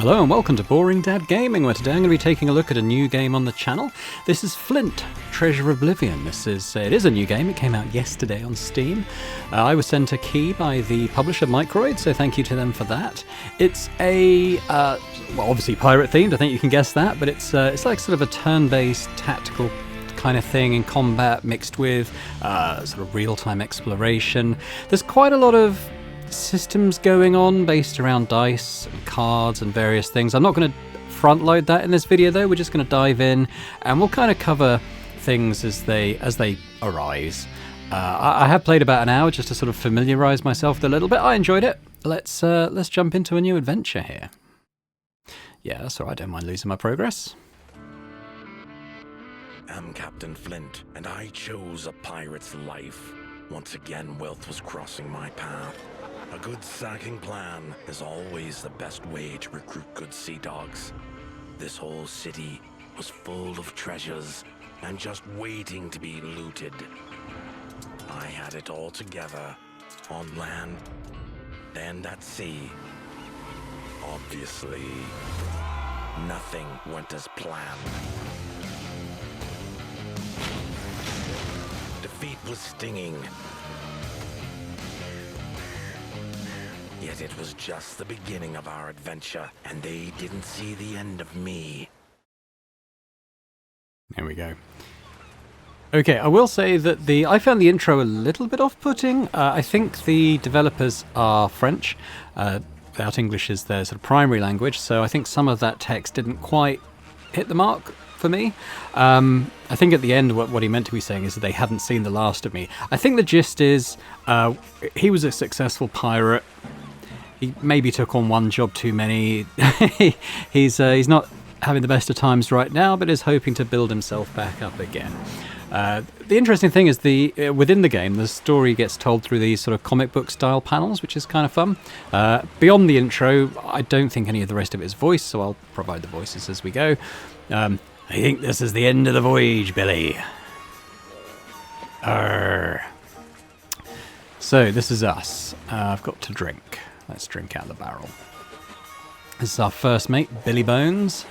Hello and welcome to Boring Dad Gaming, where today I'm going to be taking a look at a new game on the channel. This is Flint, Treasure Oblivion. It is a new game. It came out yesterday on Steam. I was sent a key by the publisher Microid, so thank you to them for that. It's a, well, obviously pirate themed, I think you can guess that, but it's like sort of a turn-based tactical kind of thing in combat mixed with sort of real-time exploration. There's quite a lot of systems going on based around dice and cards and various things. I'm not going to front load that in this video though. We're just going to dive in and we'll kind of cover things as they arise. I have played about an hour just to sort of familiarize myself with a little bit. I enjoyed it. Let's jump into a new adventure here. Yeah, that's all right. I don't mind losing my progress. I'm Captain Flint, and I chose a pirate's life. Once again, wealth was crossing my path. A good sacking plan is always the best way to recruit good sea dogs. This whole city was full of treasures and just waiting to be looted. I had it all together, on land and at sea. Obviously, nothing went as planned. Defeat was stinging. Yet it was just the beginning of our adventure, and they didn't see the end of me. There we go. Okay, I will say that I found the intro a little bit off-putting. I think the developers are French. Without English is their sort of primary language, so I think some of that text didn't quite hit the mark for me. I think at the end what he meant to be saying is that they hadn't seen the last of me. I think the gist is he was a successful pirate. He maybe took on one job too many. He's not having the best of times right now, but is hoping to build himself back up again. The interesting thing is within the game, the story gets told through these sort of comic book style panels, which is kind of fun. Beyond the intro, I don't think any of the rest of it is voiced, so I'll provide the voices as we go. I think this is the end of the voyage, Billy. Arr. So this is us. I've got to drink. Let's drink out of the barrel. This is our first mate, Billy Bones.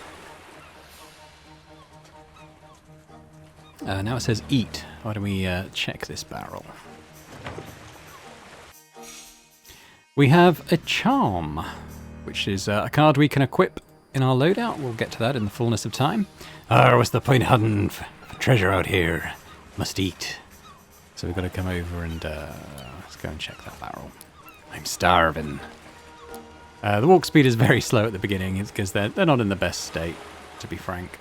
Now it says eat. Why don't we check this barrel? We have a charm, which is a card we can equip in our loadout. We'll get to that in the fullness of time. What's the point of hunting for treasure out here? Must eat. So we've got to come over and let's go and check that barrel. I'm starving. The walk speed is very slow at the beginning. It's because they're not in the best state, to be frank.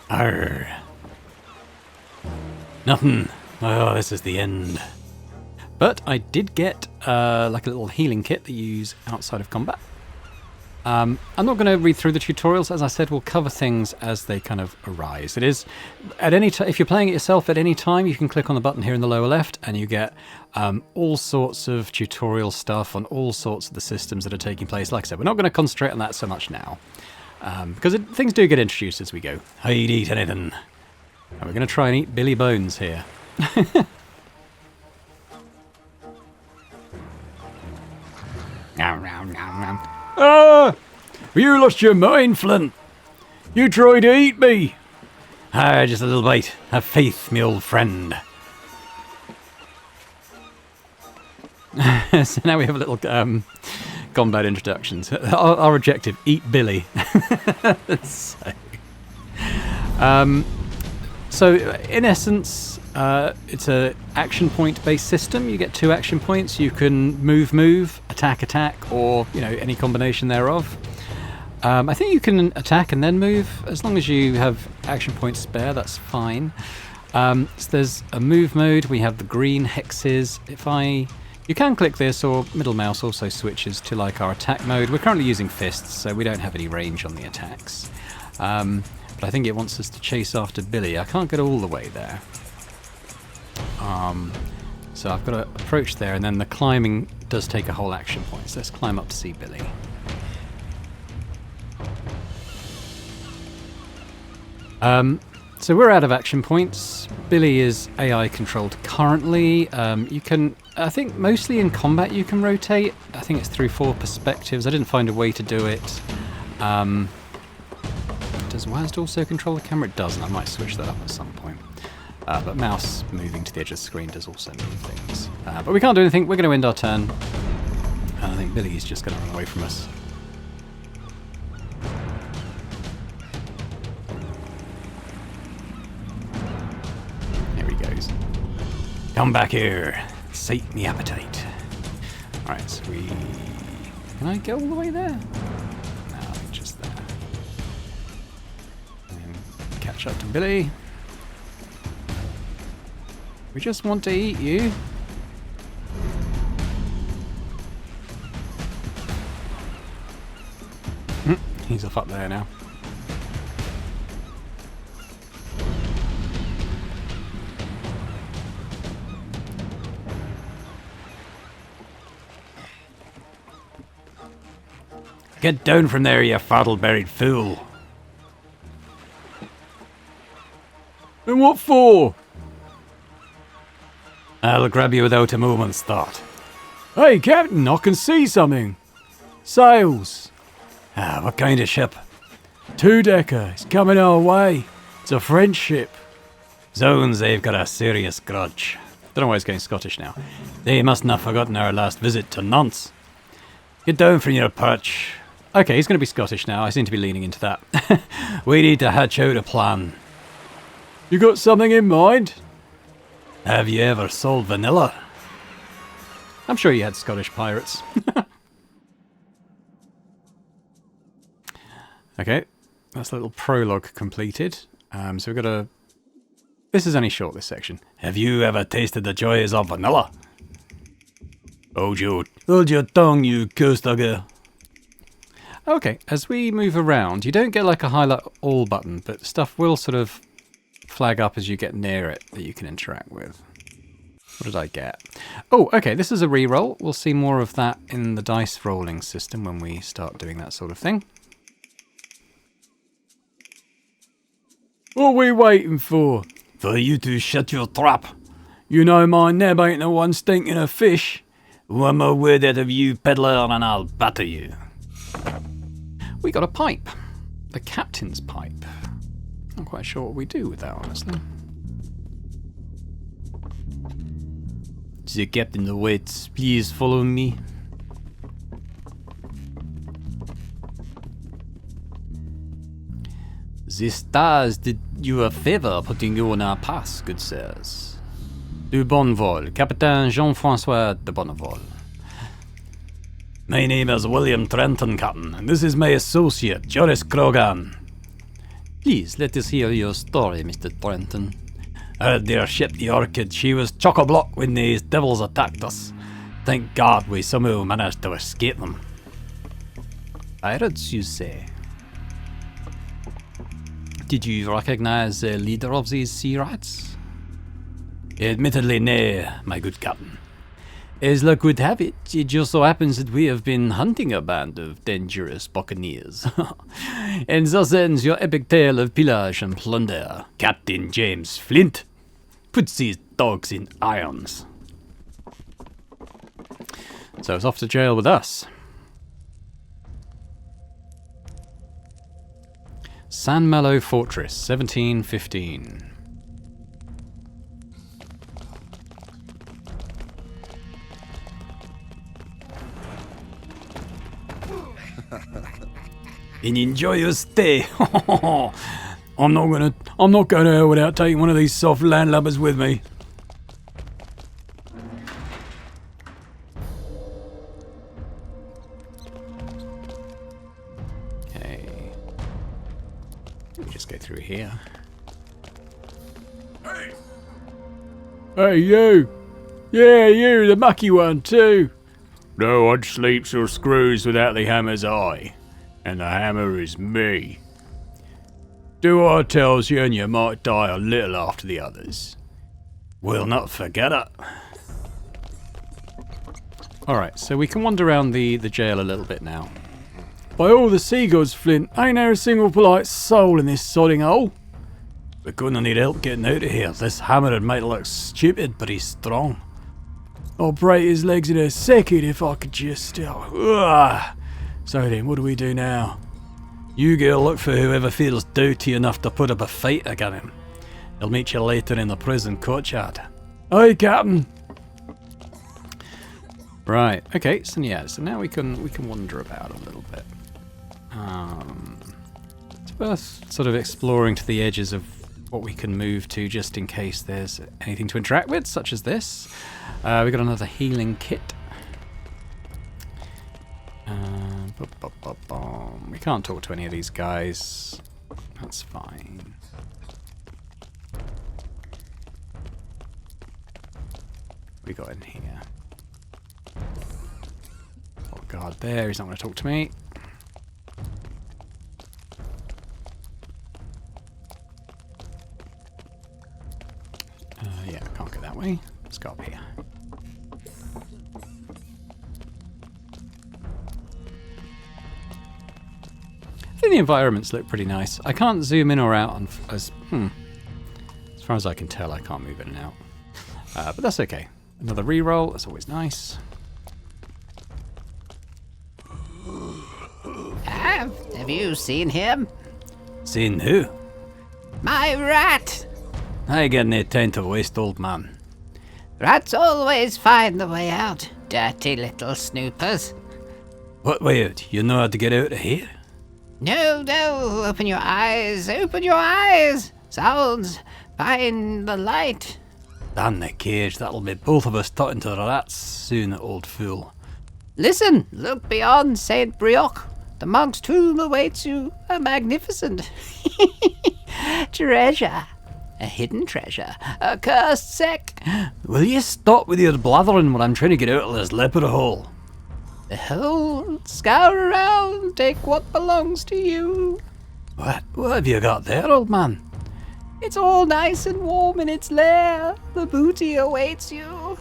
Arr. Nothing. Oh, this is the end. But I did get like a little healing kit that you use outside of combat. I'm not going to read through the tutorials. As I said, we'll cover things as they kind of arise. It is at any time. If you're playing it yourself at any time, you can click on the button here in the lower left, and you get all sorts of tutorial stuff on all sorts of the systems that are taking place. Like I said, we're not going to concentrate on that so much now, because things do get introduced as we go. I'd eat anything. And we're going to try and eat Billy Bones here. Ah! You lost your mind, Flint. You tried to eat me. Just a little bite. Have faith, me old friend. So now we have a little combat introductions. Our objective, eat Billy. So in essence, it's a action point based system. You get 2 action points. You can move, attack, or any combination thereof. I think you can attack and then move as long as you have action points spare. That's fine. So there's a move mode. We have the green hexes. You can click this, or middle mouse also switches to like our attack mode. We're currently using fists, so we don't have any range on the attacks. But I think it wants us to chase after Billy. I can't get all the way there. So I've got to approach there, and then the climbing does take a whole action point. So let's climb up to see Billy. So we're out of action points. Billy is AI controlled currently. You can I think mostly in combat you can rotate. I think it's through 4 perspectives. I didn't find a way to do it. Does WASD also control the camera? It doesn't. I might switch that up at some point. But mouse moving to the edge of the screen does also move things. But we can't do anything. We're going to end our turn. And I think Billy's just going to run away from us. There he goes. Come back here. Sate me appetite. Alright, so we... Can I go all the way there? No, I think just there. And catch up to Billy. We just want to eat you. He's off up there now. Get down from there, you fartle-buried fool. And what for? I'll grab you without a moment's thought. Hey, Captain, I can see something. Sails. What kind of ship? 2-decker. It's coming our way. It's a French ship. Zones, they've got a serious grudge. Don't know why he's going Scottish now. They mustn't have forgotten our last visit to Nantes. Get down from your perch. Okay, he's going to be Scottish now. I seem to be leaning into that. We need to hatch out a plan. You got something in mind? Have you ever sold vanilla? I'm sure you had Scottish pirates. Okay, that's a little prologue completed. So we've got a... This is only short, this section. Have you ever tasted the joys of vanilla? Hold your tongue, you coaster. Okay, as we move around, you don't get like a highlight all button, but stuff will sort of flag up as you get near it that you can interact with. What did I get? Oh, okay, this is a reroll. We'll see more of that in the dice rolling system when we start doing that sort of thing. What are we waiting for? For you to shut your trap. You know my neb ain't the one stinking of fish. One more word out of you, peddler, and I'll batter you. We got a pipe. The captain's pipe. Not quite sure what we do with that, honestly. The captain awaits. Please follow me. The stars did you a favour putting you on our path, good sirs. De Bonnevol, Captain Jean-Francois de Bonnevol. My name is William Trenton, Captain, and this is my associate, Joris Krogan. Please, let us hear your story, Mr. Trenton. I heard their ship, the Orchid, she was chock-a-block when these devils attacked us. Thank God we somehow managed to escape them. Pirates, you say? Did you recognize the leader of these sea rats? Admittedly, nay, my good captain. As luck would have it, it just so happens that we have been hunting a band of dangerous buccaneers. And thus ends your epic tale of pillage and plunder. Captain James Flint puts these dogs in irons. So it's off to jail with us. San Malo Fortress, 1715. And enjoy your stay. I'm not going to hell without taking one of these soft landlubbers with me. Okay. Let me just go through here. Hey, you! Yeah, you, the mucky one too. No one sleeps or screws without the hammer's eye. And the hammer is me. Do what I tells you and you might die a little after the others. We'll not forget it. Alright, so we can wander around the jail a little bit now. By all the sea gods, Flint, ain't there a single polite soul in this sodding hole? We're gonna need help getting out of here. This hammer would make it look stupid, but he's strong. I'll break his legs in a second if I could just... Ugh. So then, what do we do now? You go look for whoever feels doughty enough to put up a fight against him. He'll meet you later in the prison courtyard. Aye, Captain. Right. Okay. So yeah. So now we can wander about a little bit. It's worth sort of exploring to the edges of what we can move to, just in case there's anything to interact with, such as this. We got another healing kit. We can't talk to any of these guys. That's fine. We got in here. Oh god, there, he's not going to talk to me. Yeah, I can't go that way. Let's go up here. I think the environments look pretty nice. I can't zoom in or out on as far as I can tell. I can't move in and out, but that's okay. Another reroll. That's always nice. Have you seen him? Seen who? My rat! I get no time to waste, old man. Rats always find the way out, dirty little snoopers. What way out? You know how to get out of here? No, open your eyes, open your eyes! Sounds, find the light. Damn the cage, that'll be both of us talking to the rats soon, old fool. Listen, look beyond St. Brioche. The monk's tomb awaits you, a magnificent treasure. A hidden treasure, a cursed sect. Will you stop with your blathering when I'm trying to get out of this leper hole? Behold, scour around, take what belongs to you. What have you got there, old man? It's all nice and warm in its lair. The booty awaits you.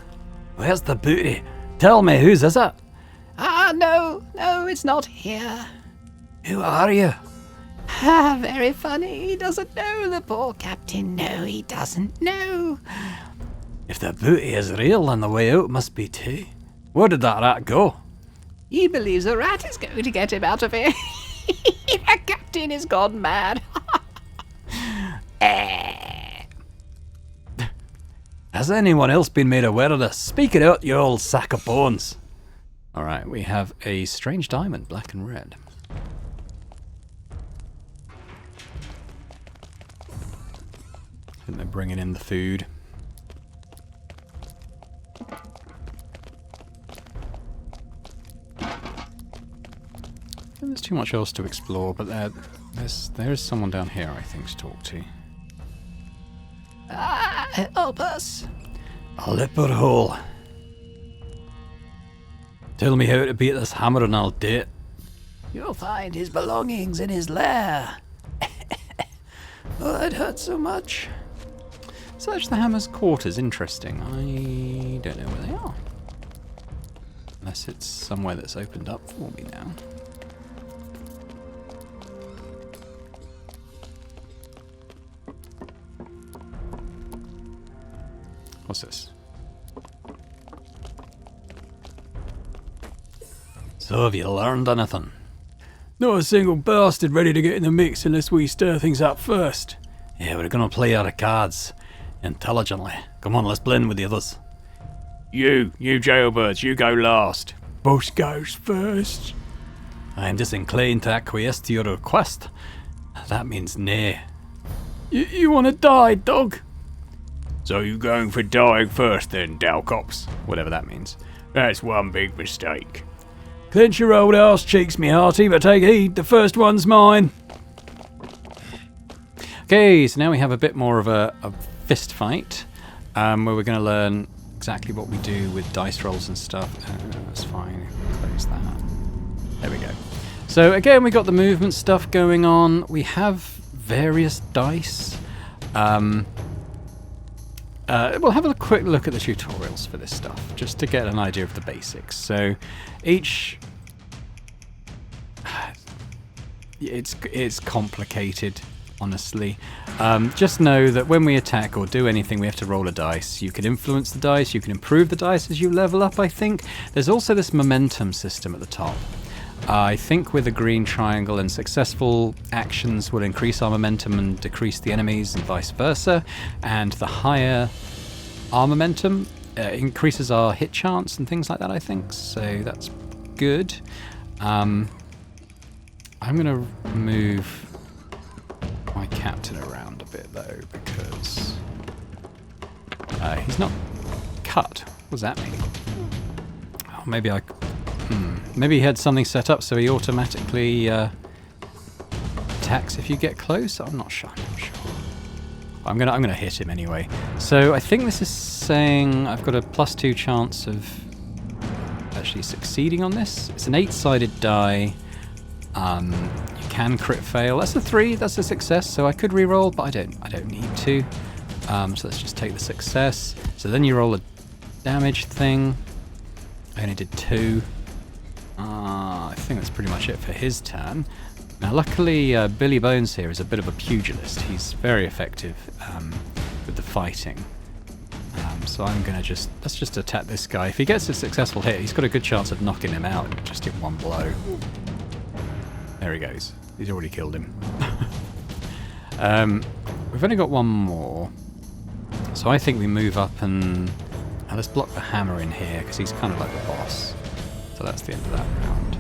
Where's the booty? Tell me, whose is it? Ah, no, it's not here. Who are you? Ah, very funny. He doesn't know, the poor captain. No, he doesn't know. If the booty is real, then the way out must be too. Where did that rat go? He believes a rat is going to get him out of here. The captain has gone mad. Has anyone else been made aware of this? Speak it out, you old sack of bones. Alright, we have a strange diamond, black and red. I think they're bringing in the food. There's too much else to explore, but there is someone down here, I think, to talk to. Help us. A leper hole. Tell me how to beat this hammer and I'll do it. You'll find his belongings in his lair. Oh, that hurts so much. Search the hammer's quarters. Interesting. I don't know where they are. Unless it's somewhere that's opened up for me now. What's this? So have you learned anything? Not a single bastard ready to get in the mix unless we stir things up first. Yeah, we're gonna play our cards intelligently. Come on, let's blend with the others. You jailbirds, you go last. Boss goes first. I'm disinclined to acquiesce to your request. That means nay. You wanna die, dog? So you going for dying first then, Dalcops? Whatever that means. That's one big mistake. Clench your old arse cheeks, me hearty, but take heed, the first one's mine. Okay, so now we have a bit more of a fist fight, where we're going to learn exactly what we do with dice rolls and stuff. That's fine. Close that. There we go. So again, we got the movement stuff going on. We have various dice. We'll have a quick look at the tutorials for this stuff, just to get an idea of the basics. So each... It's complicated. honestly. Just know that when we attack or do anything, we have to roll a dice. You can influence the dice, you can improve the dice as you level up, I think. There's also this momentum system at the top. I think with a green triangle, and successful actions will increase our momentum and decrease the enemies, and vice versa. And the higher our momentum increases our hit chance and things like that, I think. So that's good. I'm going to move my captain around a bit, though, because he's not cut. What does that mean? Oh, maybe maybe he had something set up so he automatically attacks if you get close. I'm not sure. I'm gonna hit him anyway. So I think this is saying I've got a +2 chance of actually succeeding on this. It's an 8-sided die. You can crit fail. That's a 3. That's a success. So I could re-roll, but I don't need to. So let's just take the success. So then you roll a damage thing. I only did 2. I think that's pretty much it for his turn. Now, luckily, Billy Bones here is a bit of a pugilist. He's very effective with the fighting. So I'm going to let's just attack this guy. If he gets a successful hit, he's got a good chance of knocking him out just in one blow. There he goes. He's already killed him. We've only got one more. So I think we move up and... Now let's block the hammer in here, because he's kind of like the boss. So that's the end of that round.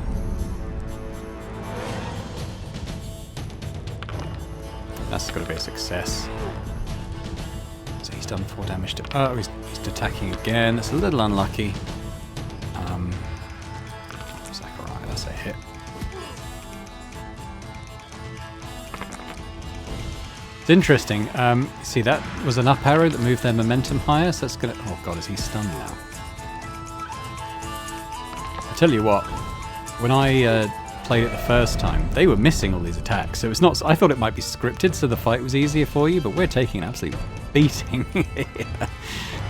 That's got to be a success. So he's done 4 damage to... Oh, he's attacking again. That's a little unlucky. It's like, alright, that's a hit. It's interesting. See, that was an up arrow that moved their momentum higher, so that's going to... Oh god, is he stunned now? I tell you what, when I played it the first time, they were missing all these attacks, so it's not... I thought it might be scripted so the fight was easier for you, but we're taking an absolute beating here.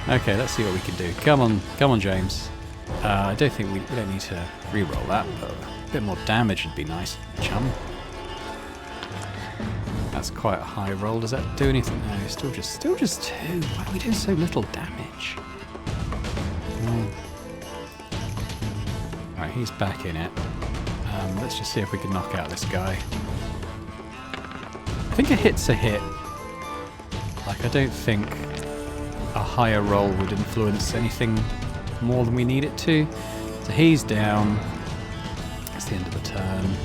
Okay, let's see what we can do. Come on, James. I don't think we don't need to re-roll that, but a bit more damage would be nice, chum. That's quite a high roll. Does that do anything? No, still just 2. Why are we doing so little damage? Right, he's back in it. Let's just see if we can knock out this guy. I think a hit's a hit. Like, I don't think a higher roll would influence anything more than we need it to. So he's down. That's the end of the turn.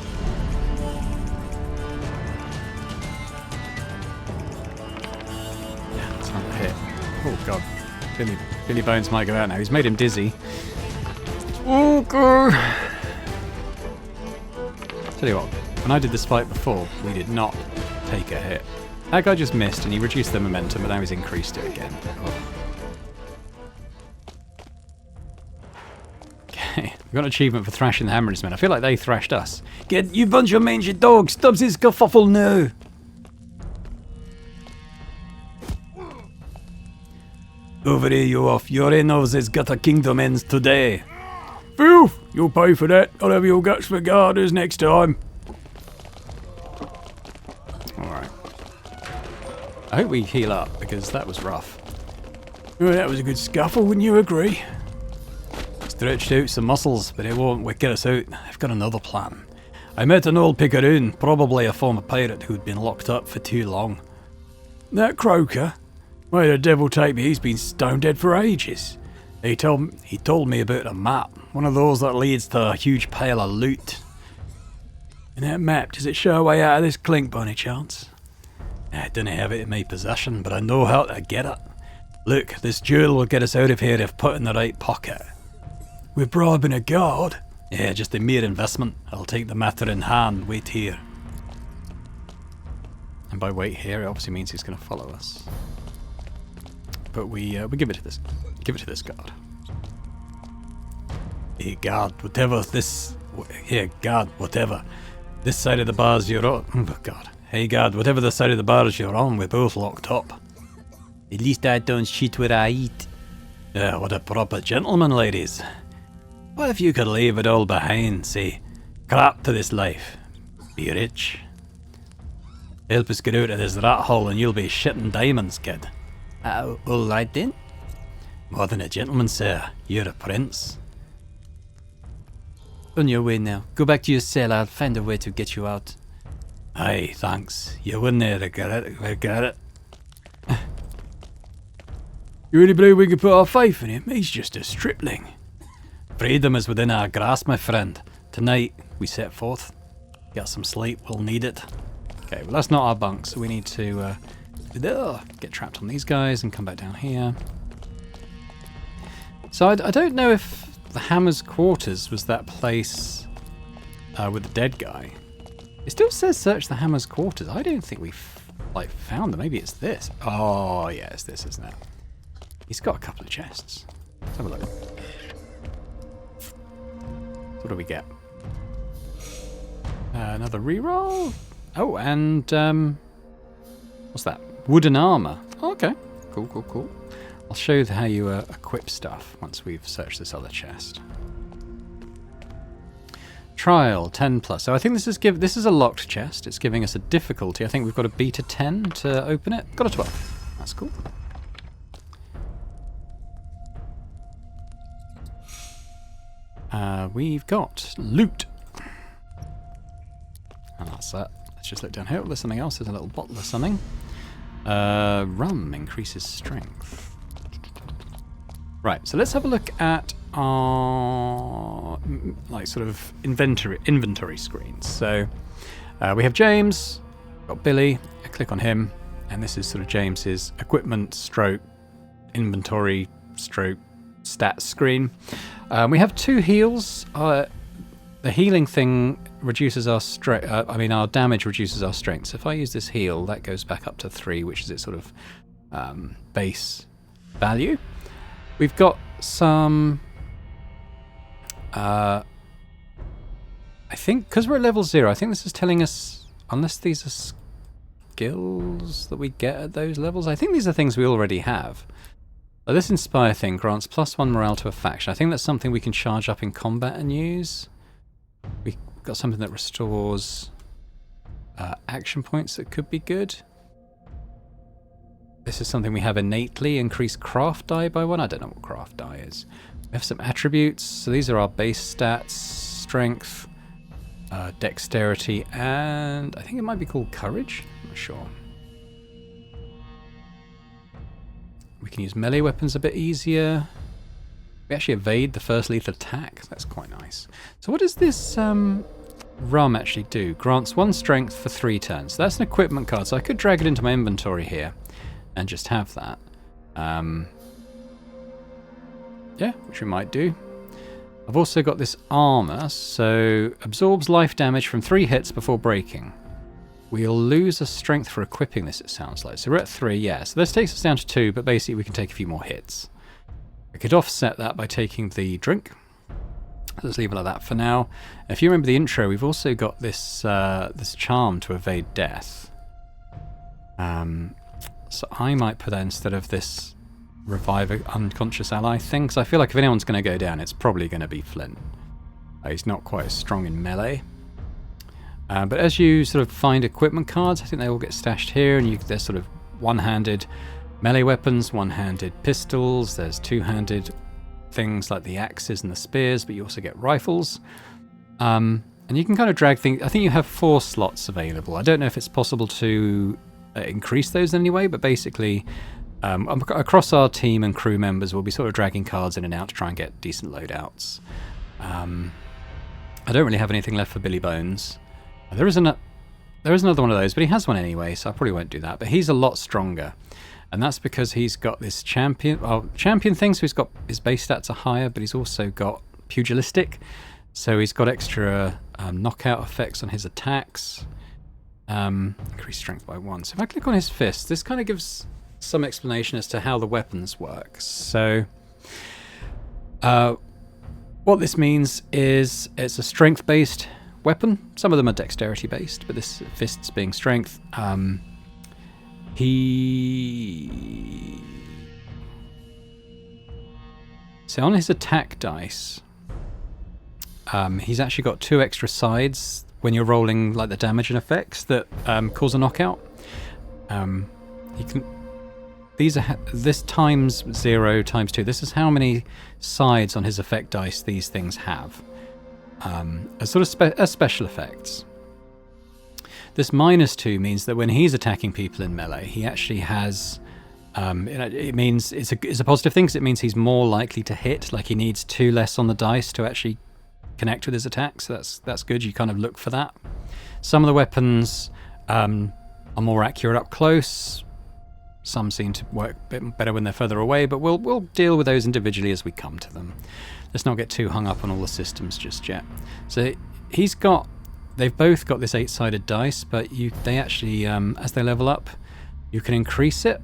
Hit. Oh god, Billy Bones might go out now. He's made him dizzy. Oh god. Tell you what, when I did this fight before, we did not take a hit. That guy just missed and he reduced the momentum, but now he's increased it again. Oh. Okay, we got an achievement for thrashing the Hammersmen. I feel like they thrashed us. Get you bunch of mangy dogs, Stubbs' kerfuffle now. Over here, you off. Your nose has got a kingdom ends today. Phew! You'll pay for that. I'll have your guts for garters next time. Alright. I hope we heal up, because that was rough. Well, that was a good scuffle, wouldn't you agree? Stretched out some muscles, but it won't get us out. I've got another plan. I met an old pickaroon, probably a former pirate who'd been locked up for too long. That croaker? Why the devil take me, he's been stone dead for ages. He told me about a map, one of those that leads to a huge pile of loot. And that map, does it show a way out of this clink by any chance? I don't have it in my possession, but I know how to get it. Look, this jewel will get us out of here if put in the right pocket. We're bribing a guard? Yeah, just a mere investment. I'll take the matter in hand. Wait here. And by wait here, it obviously means he's going to follow us. But we give it to this. Give it to this guard. Hey guard, whatever this. Here, guard, whatever. This side of the bars you're on. Oh god. Hey guard, whatever the side of the bars you're on, we're both locked up. At least I don't cheat where I eat. Yeah, what a proper gentleman, ladies. What if you could leave it all behind? Say, crap to this life. Be rich. Help us get out of this rat hole and you'll be shitting diamonds, kid. All right then. More than a gentleman, sir. You're a prince. On your way now. Go back to your cell. I'll find a way to get you out. Aye, thanks. You wouldn't regret it. You really believe we can put our faith in him? He's just a stripling. Freedom is within our grasp, my friend. Tonight, we set forth. Get some sleep, we'll need it. Okay, well that's not our bunk, so we need to get trapped on these guys and come back down here. So I don't know if the Hammer's quarters was that place with the dead guy. It still says search the Hammer's quarters. I don't think we've found them. Maybe it's this. Oh yeah, it's this, isn't it? He's got a couple of chests. Let's have a look. What do we get? Another reroll. Oh, and what's that? Wooden armor. Oh, okay, cool. I'll show you how you equip stuff once we've searched this other chest. Trial 10 plus. So I think this is a locked chest. It's giving us a difficulty. I think we've got to beat a 10 to open it. Got a 12. That's cool. We've got loot. And that's that. Let's just look down here. There's something else. There's a little bottle of something. Rum increases strength. Right, so let's have a look at our sort of inventory screens. So we have James, got Billy. I click on him, and this is sort of James's equipment stroke inventory stroke stats screen. We have 2 heals. The healing thing reduces our our damage reduces our strength. So if I use this heal, that goes back up to 3, which is its sort of base value. We've got some. I think because we're at level 0, I think this is telling us, unless these are skills that we get at those levels, I think these are things we already have. This Inspire thing grants +1 morale to a faction. I think that's something we can charge up in combat and use. We've got something that restores action points that could be good. This is something we have innately. Increase craft die by 1. I don't know what craft die is. We have some attributes. So these are our base stats. Strength, dexterity, and I think it might be called courage. I'm not sure. We can use melee weapons a bit easier. We actually evade the first lethal attack. That's quite nice. So what does this rum actually do? Grants 1 strength for 3 turns. So that's an equipment card. So I could drag it into my inventory here and just have that. Yeah, which we might do. I've also got this armor. So absorbs life damage from 3 hits before breaking. We'll lose a strength for equipping this, it sounds like. So we're at 3, yeah. So this takes us down to 2, but basically we can take a few more hits. I could offset that by taking the drink. Let's leave it like that for now. If you remember the intro, we've also got this this charm to evade death. So I might put that instead of this revive an unconscious ally thing, because I feel like if anyone's going to go down, it's probably going to be Flint. He's not quite as strong in melee. But as you sort of find equipment cards, I think they all get stashed here, and they're sort of one-handed melee weapons, one-handed pistols, there's two-handed things like the axes and the spears, but you also get rifles. And you can kind of drag things. I think you have 4 slots available. I don't know if it's possible to increase those in any way, but basically across our team and crew members, we'll be sort of dragging cards in and out to try and get decent loadouts. I don't really have anything left for Billy Bones. There is another one of those, but he has one anyway, so I probably won't do that. But he's a lot stronger, and that's because he's got this champion thing, so he's got his base stats are higher, but he's also got pugilistic, so he's got extra knockout effects on his attacks. Increased strength by 1. So if I click on his fist, this kind of gives some explanation as to how the weapons work. So what this means is it's a strength-based weapon. Some of them are dexterity based, but this fist's being strength. So on his attack dice, he's actually got 2 extra sides when you're rolling like the damage and effects that cause a knockout. You can. These are this times 0 times 2. This is how many sides on his effect dice these things have. As sort of as special effects. This -2 means that when he's attacking people in melee, he actually has. It means it's a positive thing because it means he's more likely to hit. Like he needs 2 less on the dice to actually connect with his attacks. So that's good. You kind of look for that. Some of the weapons are more accurate up close. Some seem to work a bit better when they're further away, but we'll deal with those individually as we come to them. Let's not get too hung up on all the systems just yet. So they've both got this 8-sided dice, but they actually, as they level up, you can increase it.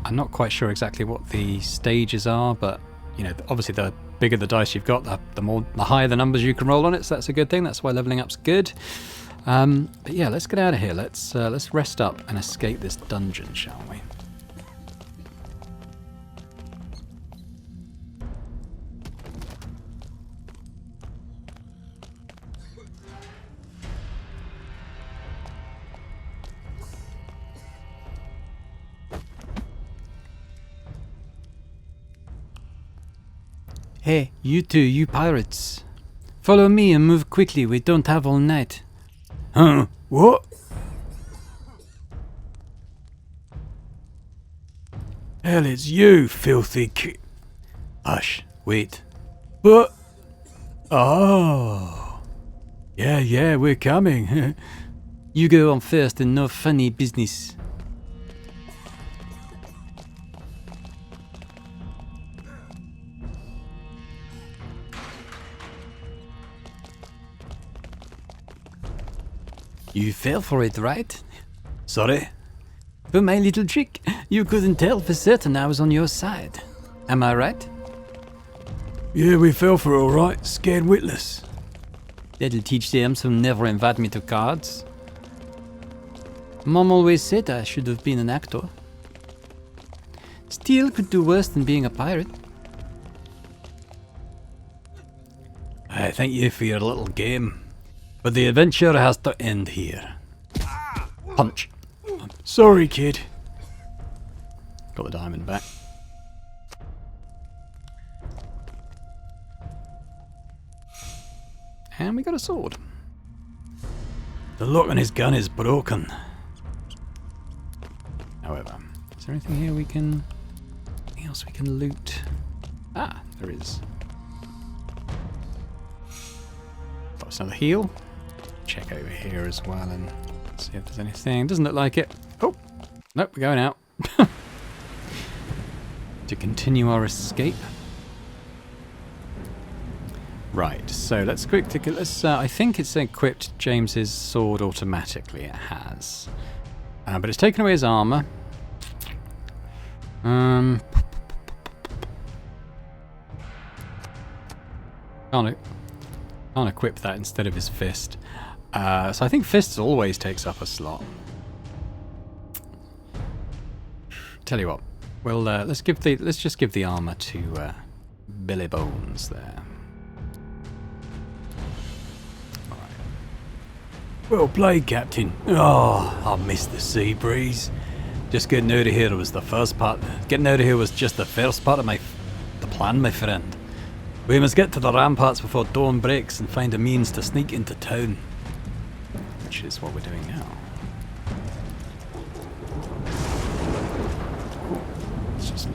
I'm not quite sure exactly what the stages are, but obviously the bigger the dice you've got, the higher the numbers you can roll on it. So that's a good thing. That's why leveling up's good. But yeah, let's get out of here. Let's rest up and escape this dungeon, shall we? Hey, you two, you pirates. Follow me and move quickly, we don't have all night. Huh? What? Hell, it's you, filthy Hush, wait. But... Oh. Yeah, we're coming. You go on first and no funny business. You fell for it, right? Sorry? But my little trick, you couldn't tell for certain I was on your side. Am I right? Yeah, we fell for it all right, scared witless. That'll teach them to never invite me to cards. Mom always said I should have been an actor. Still could do worse than being a pirate. I thank you for your little game. But the adventure has to end here. Punch. Sorry, kid. Got the diamond back. And we got a sword. The lock on his gun is broken. However, is there anything here anything else we can loot? Ah, there is. Got us another heal. Check over here as well and see if there's anything. Doesn't look like it. Oh, nope, we're going out. To continue our escape. Right, so let's quickly. I think it's equipped James's sword automatically. It has, but it's taken away his armor. Can't equip that instead of his fist. So I think fists always takes up a slot. Tell you what, well let's just give the armor to Billy Bones there. All right. Well played, Captain. Oh, I missed the sea breeze. Just getting out of here was the first part. Getting out of here was just the first part of the plan, my friend. We must get to the ramparts before dawn breaks and find a means to sneak into town. Which is what we're doing now. Let's just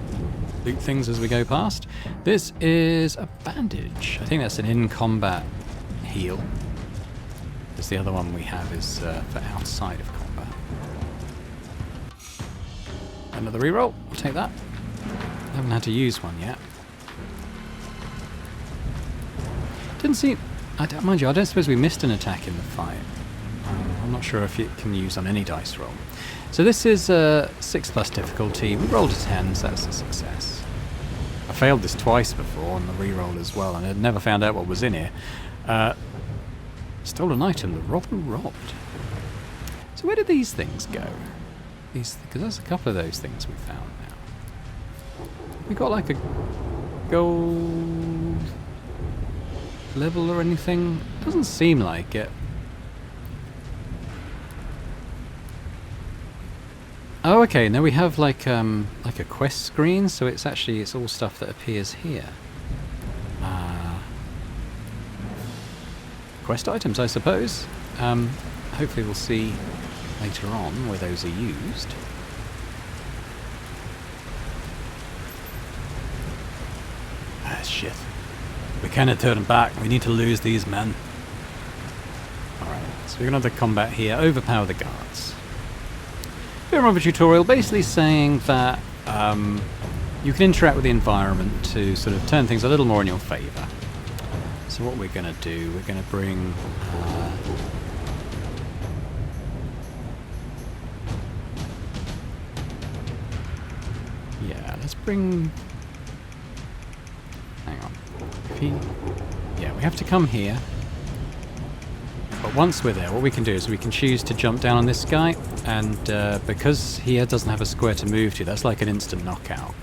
loot things as we go past. This is a bandage. I think that's an in-combat heal. Because the other one we have is for outside of combat. Another reroll. We'll take that. I haven't had to use one yet. Didn't see... mind you, I don't suppose we missed an attack in the fight. I'm not sure if it can use on any dice roll. So this is 6+ difficulty. We rolled a 10, so that's a success. I failed this twice before on the reroll as well, and I'd never found out what was in here. Stole an item the robber robbed. So where did these things go? Because there's a couple of those things we found now. We got like a gold level or anything? Doesn't seem like it. Oh, okay. Now we have like a quest screen, so it's all stuff that appears here. Quest items, I suppose. Hopefully we'll see later on where those are used. Ah, shit. We cannot turn back. We need to lose these men. Alright, so we're going to have the combat here. Overpower the guards. Bit of a tutorial basically saying that you can interact with the environment to sort of turn things a little more in your favour. So what we're going to do, we're going to bring... yeah, let's bring... hang on. Yeah, we have to come here. But once we're there, what we can do is we can choose to jump down on this guy, and because he doesn't have a square to move to, that's like an instant knockout.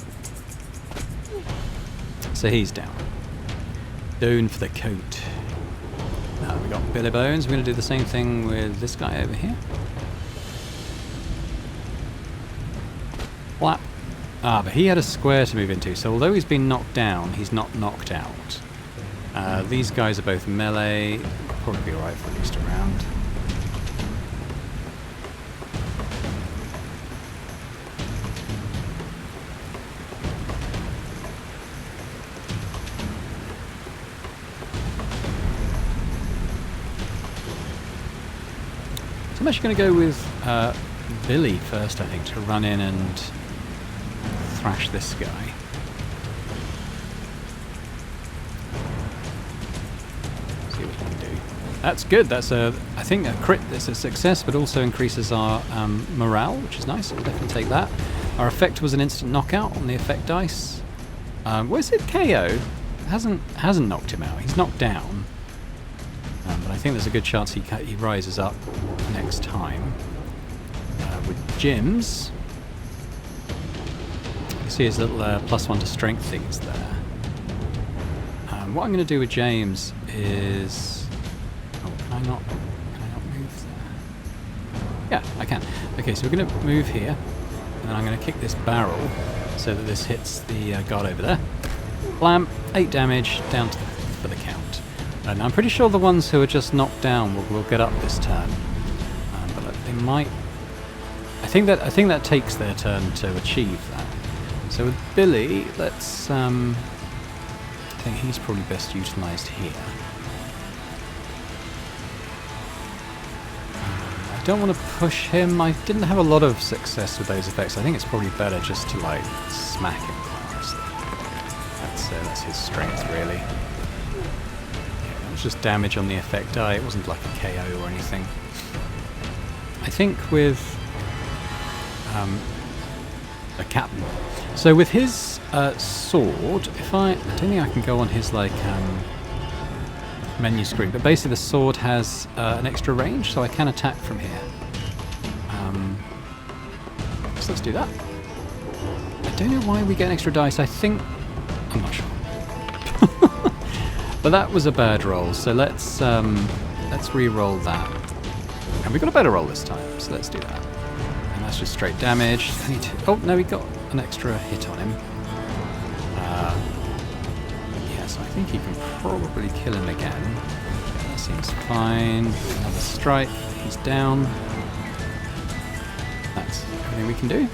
So he's down. Down for the coat. Now we got Billy Bones. We're going to do the same thing with this guy over here. Flap. Ah, but he had a square to move into, so although he's been knocked down, he's not knocked out. These guys are both melee. Probably be alright for at least a round. So I'm actually going to go with Billy first, I think, to run in and thrash this guy. See what we can do. That's good. That's I think a crit. It's a success, but also increases our morale, which is nice. We'll definitely take that. Our effect was an instant knockout on the effect dice. Where's it KO? Hasn't knocked him out. He's knocked down. But I think there's a good chance he rises up next time. With Jim's, you can see his little +1 to strength things there. What I'm going to do with James is... oh, can I not move there? Yeah, I can. Okay, so we're going to move here, and then I'm going to kick this barrel so that this hits the guard over there. Blam! 8 damage down for the count. And I'm pretty sure the ones who are just knocked down will get up this turn, but they might. I think that takes their turn to achieve that. So with Billy, let's. I think he's probably best utilised here. I don't want to push him. I didn't have a lot of success with those effects. I think it's probably better just to like smack him. Honestly, that's his strength really. Just damage on the effect die. It wasn't like a KO or anything. I think with a captain. So with his sword, if I don't think I can go on his like menu screen, but basically the sword has an extra range, so I can attack from here. So let's do that. I don't know why we get an extra dice. I think I'm not sure. But that was a bad roll, so let's re-roll that. And we got a better roll this time, so let's do that. And that's just straight damage. Oh no, we got an extra hit on him. Yeah, so I think he can probably kill him again. Yeah, that seems fine. Another strike. He's down. That's everything we can do.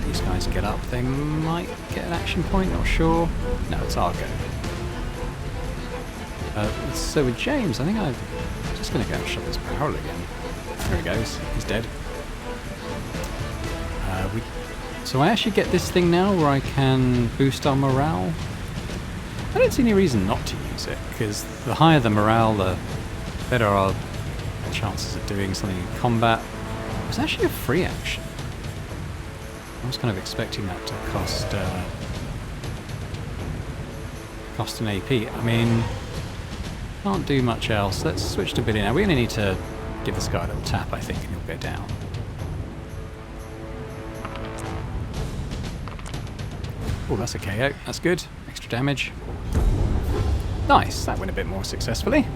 These guys get up. They might get an action point. Not sure. No, it's our go. So with James, I think I'm just going to go and shot this barrel again. There he goes. He's dead. So I actually get this thing now where I can boost our morale. I don't see any reason not to use it, because the higher the morale, the better our chances of doing something in combat. It was actually a free action. I was kind of expecting that to cost an AP. I mean... can't do much else. Let's switch to Billy now. We only need to give this guy a little tap, I think, and he'll go down. Oh, that's a KO. That's good. Extra damage. Nice. That went a bit more successfully.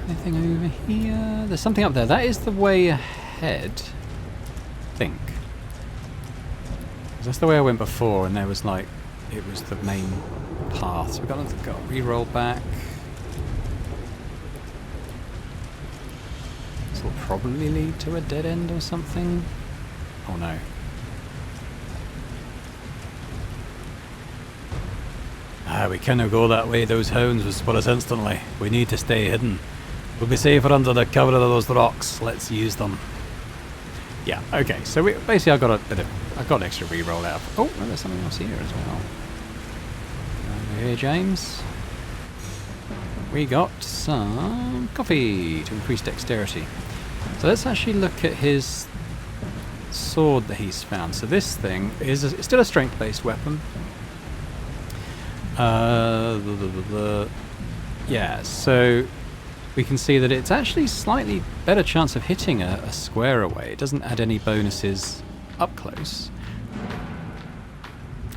Anything anything over here? There's something up there. That is the way ahead, I think. 'Cause that's the way I went before, and there was like, it was the main path. So we've got to re-roll back. This will probably lead to a dead end or something. Oh no. We cannot go that way. Those hounds will spot us instantly. We need to stay hidden. We'll be safer under the cover of those rocks. Let's use them. Yeah, okay. So basically I got an extra re-roll out. Oh, well, there's something else here as well. Over here, James. We got some coffee to increase dexterity. So let's actually look at his sword that he's found. So this thing is still a strength-based weapon. Yeah, so we can see that it's actually slightly better chance of hitting a square away. It doesn't add any bonuses up close.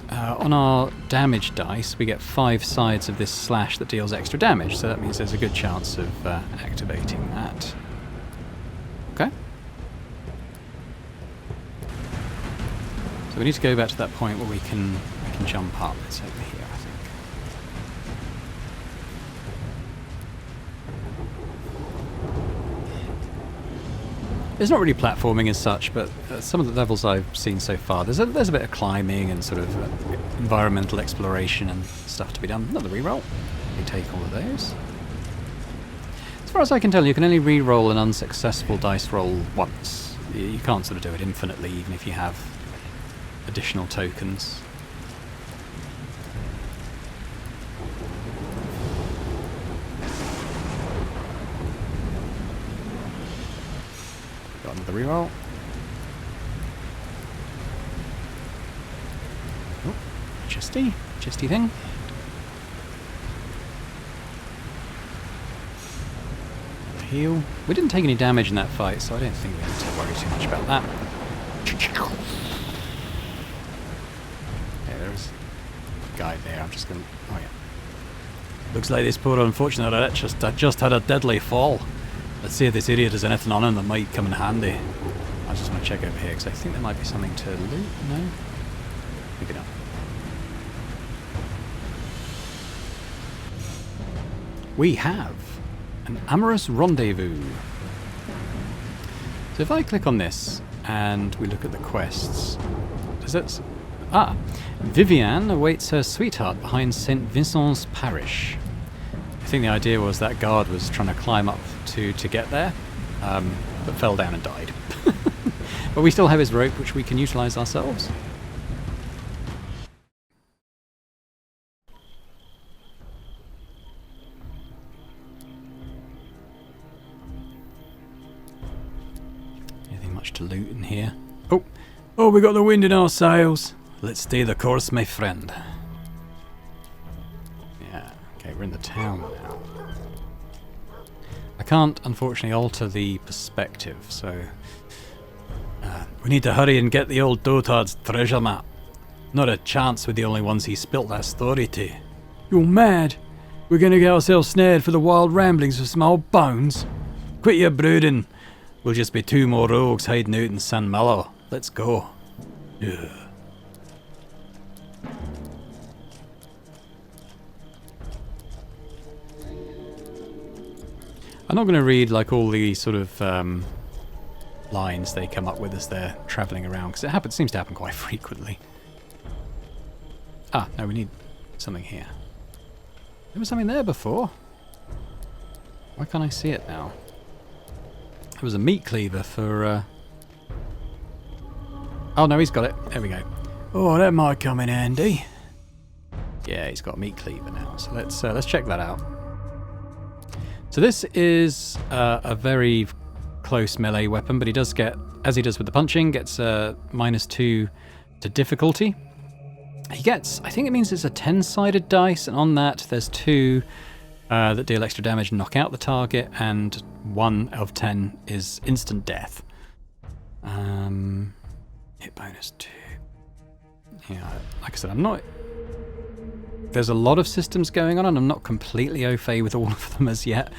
On our damage dice, we get 5 sides of this slash that deals extra damage, so that means there's a good chance of activating that. Okay. So we need to go back to that point where we can jump up. It's over here, I think. It's not really platforming as such, but some of the levels I've seen so far, there's a bit of climbing and sort of environmental exploration and stuff to be done. Another reroll. We take all of those. As far as I can tell, you can only re-roll an unsuccessful dice roll once. You can't sort of do it infinitely, even if you have additional tokens. Got another reroll. Oh, chesty thing. Heal. We didn't take any damage in that fight, so I don't think we need to worry too much about that. Yeah, there's a guy there. I'm just going to... Oh, yeah. Looks like this poor unfortunate wretch just had a deadly fall. Let's see if this idiot has anything on him that might come in handy. I just want to check over here, because I think there might be something to loot. No? Pick it up. We have an amorous rendezvous. So if I click on this and we look at the quests, does it? Viviane awaits her sweetheart behind St. Vincent's Parish. I think the idea was that guard was trying to climb up to get there, but fell down and died. But we still have his rope, which we can utilise ourselves. Much to loot in here. Oh, we got the wind in our sails. Let's stay the course, my friend. Yeah, okay, we're in the town now. I can't, unfortunately, alter the perspective, so... we need to hurry and get the old dotard's treasure map. Not a chance we're the only ones he spilt that story to. You're mad. We're gonna get ourselves snared for the wild ramblings of some old bones. Quit your brooding. We'll just be 2 more rogues hiding out in San Malo. Let's go. Yeah. I'm not going to read like all the sort of lines they come up with as they're travelling around, because it seems to happen quite frequently. No, we need something here. There was something there before. Why can't I see it now? It was a meat cleaver for... Oh no, he's got it. There we go. Oh, that might come in handy. Yeah, he's got a meat cleaver now. So let's check that out. So this is a very close melee weapon, but he does get, as he does with the punching, gets -2 to difficulty. He gets, I think it means it's a 10-sided dice, and on that there's 2 that deal extra damage and knock out the target, and 1 of 10 is instant death. Hit bonus 2. Yeah, like I said, I'm not... There's a lot of systems going on, and I'm not completely au fait with all of them as yet.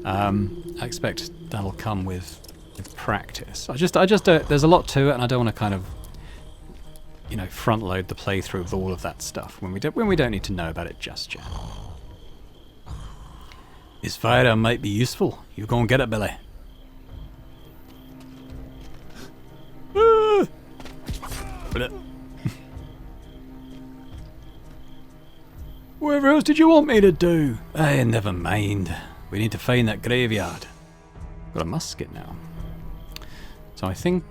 I expect that'll come with practice. I just don't, there's a lot to it, and I don't want to kind of, you know, front load the playthrough with all of that stuff when we don't need to know about it just yet. This firearm might be useful. You go and get it, Billy. Whatever else did you want me to do? Hey, never mind. We need to find that graveyard. Got a musket now. So I think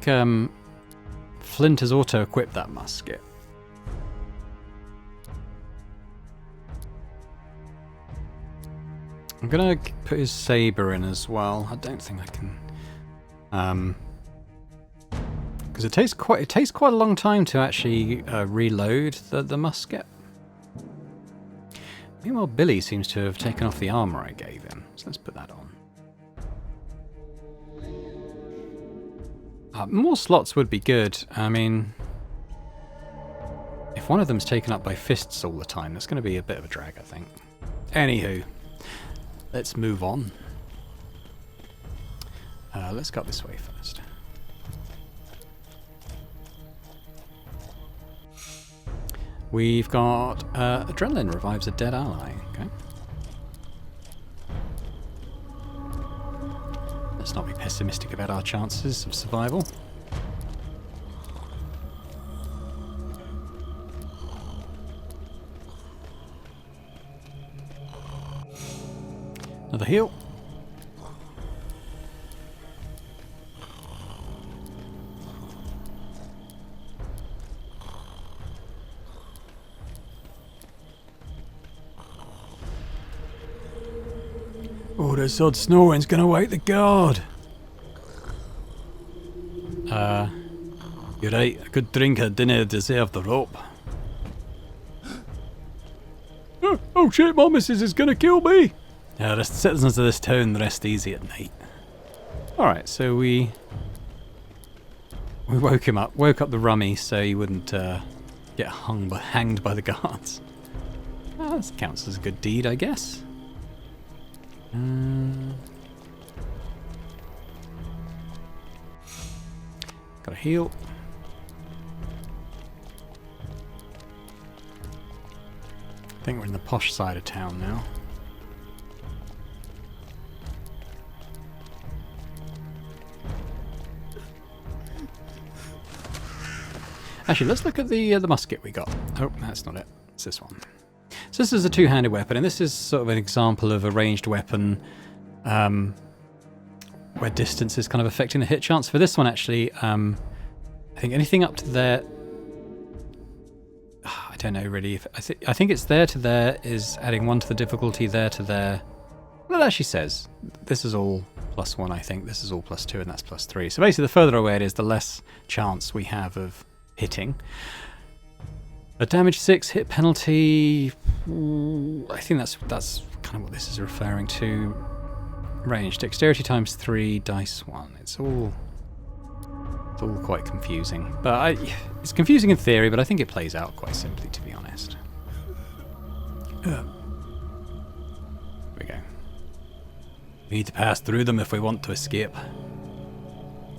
Flint has auto-equipped that musket. I'm gonna put his saber in as well. I don't think I can, because it takes quite a long time to actually reload the musket. Meanwhile, Billy seems to have taken off the armor I gave him, so let's put that on. More slots would be good. I mean, if one of them's taken up by fists all the time, that's going to be a bit of a drag, I think. Anywho, let's move on. Let's go this way first. We've got adrenaline revives a dead ally. Okay. Let's not be pessimistic about our chances of survival. Another heal. Oh, the sod snoring's gonna wake the guard. You're right, a good drinker didn't deserve the rope. Oh shit, my missus is gonna kill me! The citizens of this town rest easy at night. Alright, so we woke him up, woke up the rummy so he wouldn't get hanged by the guards. That counts as a good deed, I guess. Gotta heal. I think we're in the posh side of town now. Actually, let's look at the musket we got. Oh, that's not it. It's this one. So this is a two-handed weapon, and this is sort of an example of a ranged weapon where distance is kind of affecting the hit chance. For this one, actually, I think anything up to there... I don't know, really. I think it's there to there is adding 1 to the difficulty, there to there. Well, it actually says this is all +1, I think. This is all +2, and that's +3. So basically, the further away it is, the less chance we have of hitting. A damage 6 hit penalty. I think that's kind of what this is referring to. Range dexterity ×3, dice 1. It's all quite confusing. But it's confusing in theory, but I think it plays out quite simply, to be honest. Here we go. We need to pass through them if we want to escape,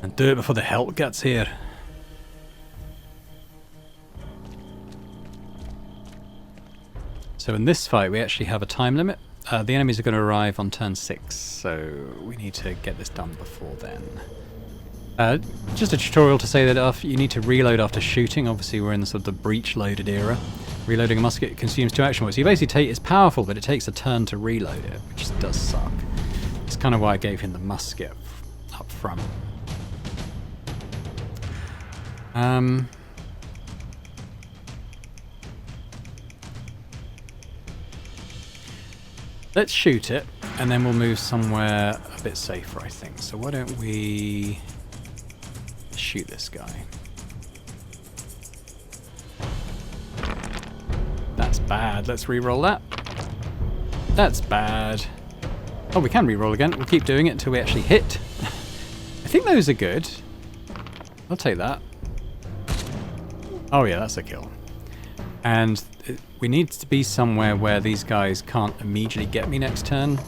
and do it before the help gets here. So in this fight, we actually have a time limit. The enemies are going to arrive on turn 6, so we need to get this done before then. Just a tutorial to say that you need to reload after shooting. Obviously, we're in the sort of the breech-loaded era. Reloading a musket consumes 2 action points. So you basically it's powerful, but it takes a turn to reload it, which does suck. It's kind of why I gave him the musket up front. Let's shoot it, and then we'll move somewhere a bit safer, I think. So why don't we shoot this guy? That's bad. Let's re-roll that. That's bad. Oh, we can re-roll again. We'll keep doing it until we actually hit. I think those are good. I'll take that. Oh yeah, that's a kill. And we need to be somewhere where these guys can't immediately get me next turn.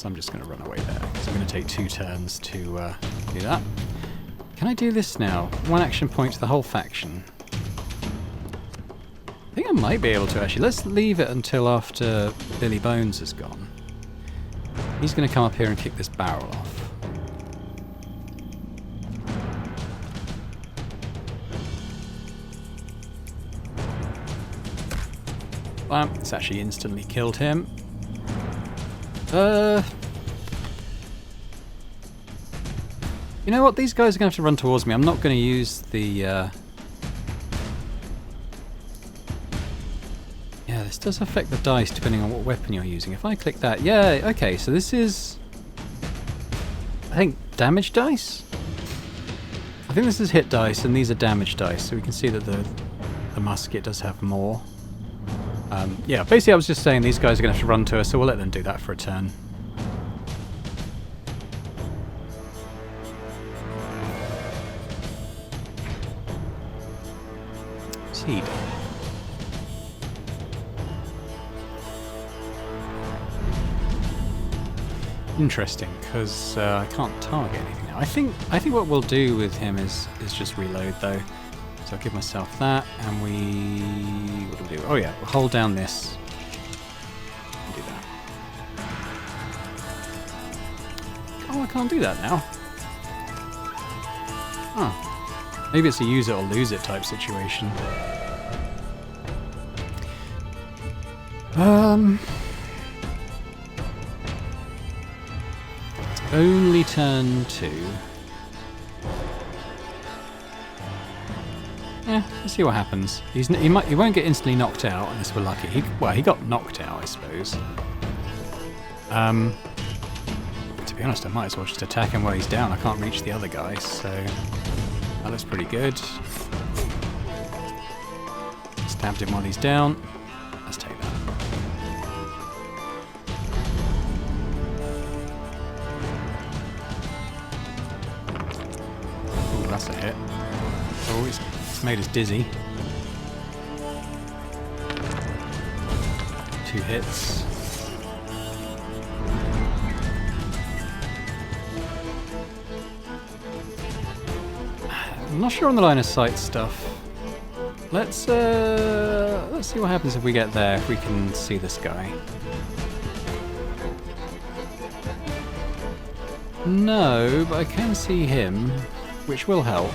So I'm just going to run away there. So I'm going to take 2 turns to do that. Can I do this now? 1 action point to the whole faction. I think I might be able to actually. Let's leave it until after Billy Bones is gone. He's going to come up here and kick this barrel off. Well, it's actually instantly killed him. You know what? These guys are going to have to run towards me. I'm not going to use the... Yeah, this does affect the dice depending on what weapon you're using. If I click that... Yeah, okay, so this is... I think damage dice? I think this is hit dice and these are damage dice. So we can see that the musket does have more. Yeah, basically I was just saying these guys are going to have to run to us, so we'll let them do that for a turn. Seed. Interesting, because I can't target anything now. I think what we'll do with him is just reload though. So I'll give myself that, and what do we do? Oh yeah, we'll hold down this. And do that. Oh, I can't do that now. Oh. Maybe it's a use it or lose it type situation. It's only turn 2. Yeah, let's see what happens. He won't get instantly knocked out unless we're lucky. He got knocked out, I suppose. To be honest, I might as well just attack him while he's down. I can't reach the other guy, so that looks pretty good. Stabbed him while he's down. Let's take that. Ooh, that's a hit. Oh, it's made us dizzy. 2 hits. I'm not sure on the line of sight stuff. Let's see what happens if we get there, if we can see this guy. No, but I can see him, which will help.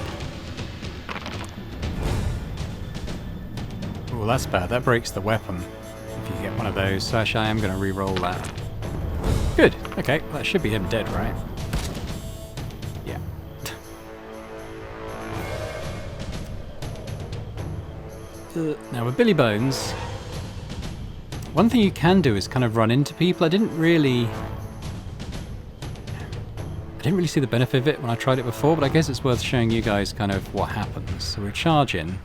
Oh, that's bad. That breaks the weapon if you get one of those. So actually, I am going to re-roll that. Good. Okay, that should be him dead, right? Yeah. Now with Billy Bones, one thing you can do is kind of run into people. I didn't really see the benefit of it when I tried it before, but I guess it's worth showing you guys kind of what happens. So we charge in.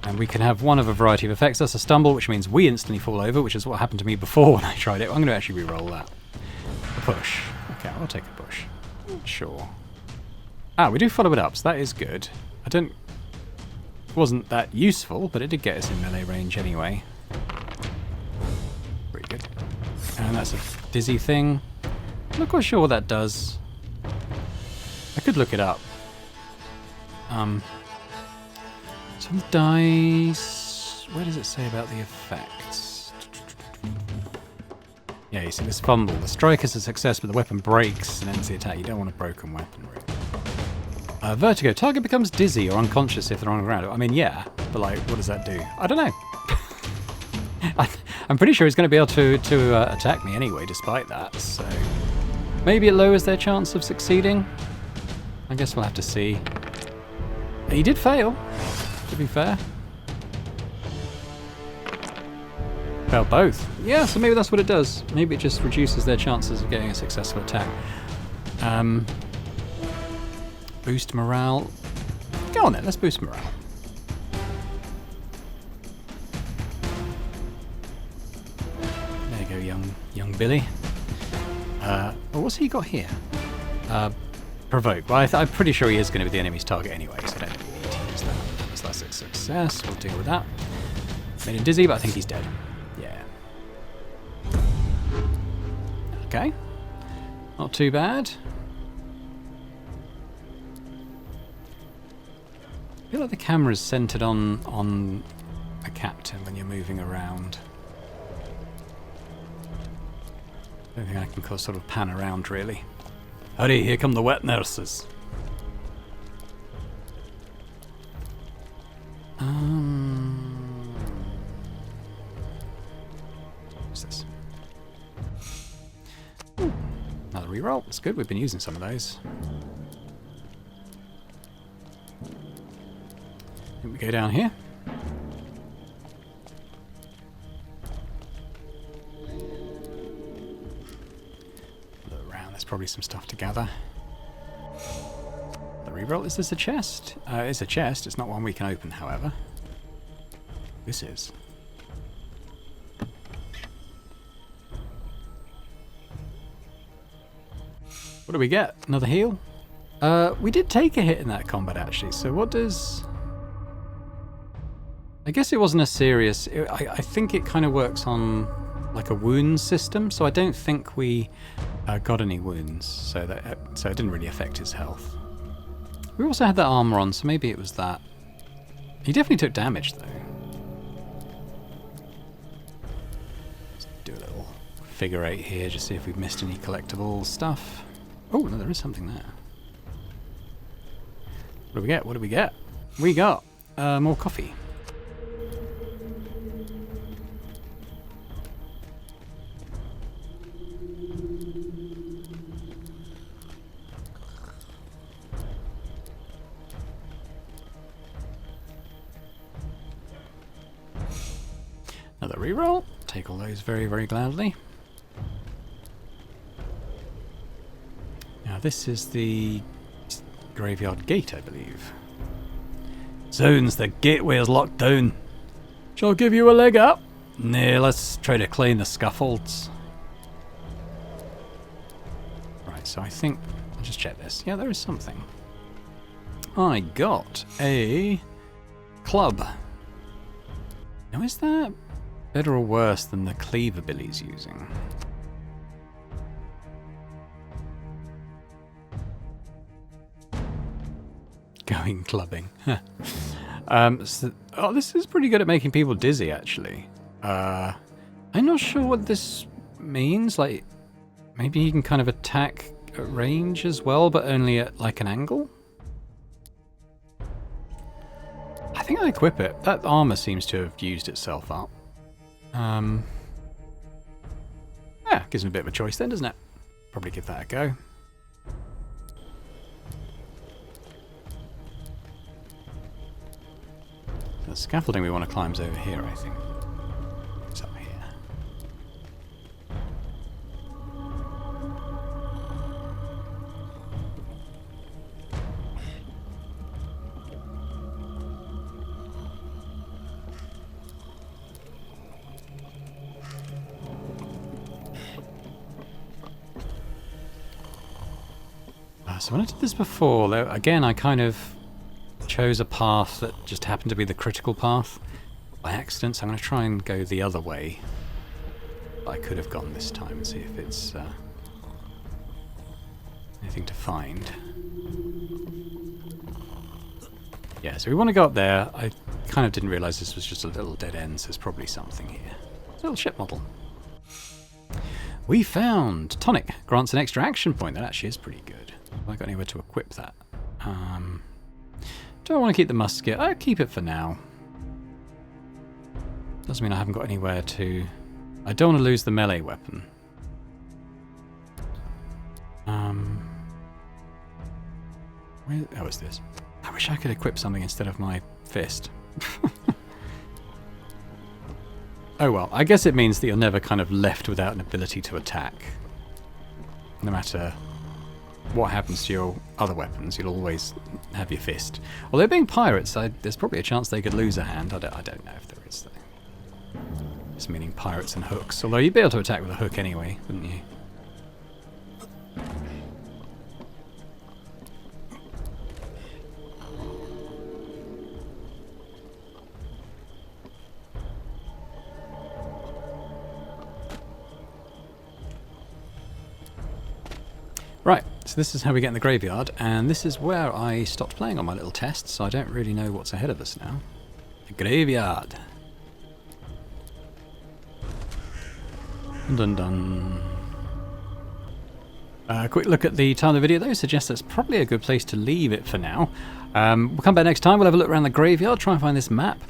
And we can have one of a variety of effects. That's a stumble, which means we instantly fall over, which is what happened to me before when I tried it. I'm going to actually re-roll that. A push. Okay, I'll take a push. Sure. Ah, we do follow it up, so that is good. It wasn't that useful, but it did get us in melee range anyway. Pretty good. And that's a dizzy thing. I'm not quite sure what that does. I could look it up. Some dice... Where does it say about the effects? Yeah, you see this fumble. The strike is a success, but the weapon breaks and ends the attack. You don't want a broken weapon, really. Vertigo. Target becomes dizzy or unconscious if they're on the ground. I mean, yeah, but like, what does that do? I don't know. I'm pretty sure he's going to be able to attack me anyway, despite that, so... Maybe it lowers their chance of succeeding? I guess we'll have to see. He did fail. To be fair. Failed both. Yeah, so maybe that's what it does. Maybe it just reduces their chances of getting a successful attack. Boost morale. Go on then, let's boost morale. There you go, young Billy. Well, what's he got here? Provoke. Well, I'm pretty sure he is going to be the enemy's target anyway, so I don't think we need to use that. That's a success. We'll deal with that. Made him dizzy, but I think he's dead. Yeah. Okay. Not too bad. I feel like the camera's centered on the captain when you're moving around. I don't think I can sort of pan around really. Hurry, here come the wet nurses. What's this? Ooh, another reroll. That's good. We've been using some of those. Here we go down here. Look around. There's probably some stuff to gather. The reroll. Is this a chest? It's a chest. It's not one we can open, however. This is. What do we get? Another heal? We did take a hit in that combat, actually. So what does... I guess it wasn't a serious... I think it kind of works on like a wound system, so I don't think we got any wounds, so it didn't really affect his health. We also had that armor on, so maybe it was that. He definitely took damage, though. Let's do a little figure eight here, just see if we've missed any collectible stuff. Oh, no, there is something there. What do we get? What do we get? We got more coffee. Another reroll. Take all those very, very gladly. Now this is the graveyard gate, I believe. Zoons, the gateway is locked down. Shall I give you a leg up? Nay, let's try to clean the scaffolds. Right, so I think... I'll just check this. Yeah, there is something. I got a club. Now is that better or worse than the cleaver Billy's using? Going clubbing. Oh, this is pretty good at making people dizzy, actually. I'm not sure what this means. Like, maybe you can kind of attack at range as well, but only at like an angle? I think I equip it. That armor seems to have used itself up. Yeah, gives me a bit of a choice then, doesn't it? Probably give that a go. The scaffolding we want to climb is over here, I think. It's up here. So when I did this before, again, I kind of chose a path that just happened to be the critical path by accident, so I'm going to try and go the other way. I could have gone this time and see if it's anything to find. Yeah, so we want to go up there. I kind of didn't realise this was just a little dead end, so there's probably something here. It's a little ship model. We found tonic. Grants an extra action point. That actually is pretty good. Have I got anywhere to equip that? Do I want to keep the musket? I'll keep it for now. Doesn't mean I haven't got anywhere to... I don't want to lose the melee weapon. Where is this? I wish I could equip something instead of my fist. Oh well, I guess it means that you're never kind of left without an ability to attack. No matter what happens to your other weapons, you'll always have your fist. Although being pirates, there's probably a chance they could lose a hand. I don't know if there is, though. Just meaning pirates and hooks. Although you'd be able to attack with a hook anyway, wouldn't you? So this is how we get in the graveyard, and this is where I stopped playing on my little test, so I don't really know what's ahead of us now. The graveyard. Dun dun. A quick look at the time of the video though suggests that's probably a good place to leave it for now. We'll come back next time, we'll have a look around the graveyard, try and find this map.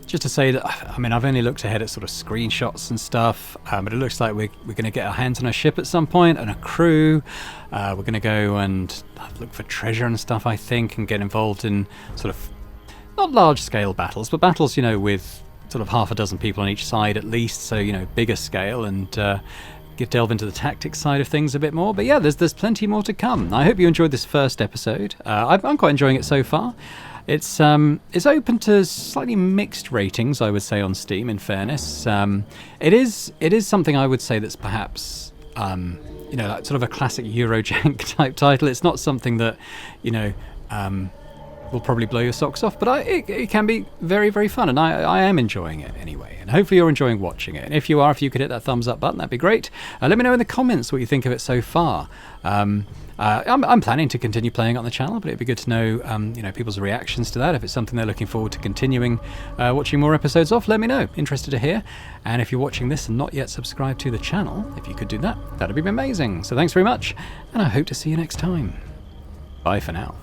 Just to say that, I mean, I've only looked ahead at sort of screenshots and stuff, but it looks like we're going to get our hands on a ship at some point and a crew. We're going to go and look for treasure and stuff, I think, and get involved in sort of, not large-scale battles, but battles, you know, with sort of half a dozen people on each side at least, so, you know, bigger scale, and delve into the tactics side of things a bit more. But yeah, there's plenty more to come. I hope you enjoyed this first episode. I'm quite enjoying it so far. It's open to slightly mixed ratings, I would say, on Steam, in fairness. It is something I would say that's perhaps you know, like sort of a classic Eurojank type title. It's not something that, you know, will probably blow your socks off, but it can be very, very fun, and I am enjoying it anyway, and hopefully you're enjoying watching it. And if you are, if you could hit that thumbs up button, that'd be great. Let me know in the comments what you think of it so far. I'm planning to continue playing it on the channel, but it'd be good to know, you know, people's reactions to that. If it's something they're looking forward to continuing watching more episodes of, let me know. Interested to hear. And if you're watching this and not yet subscribed to the channel, if you could do that, that'd be amazing. So thanks very much, and I hope to see you next time. Bye for now.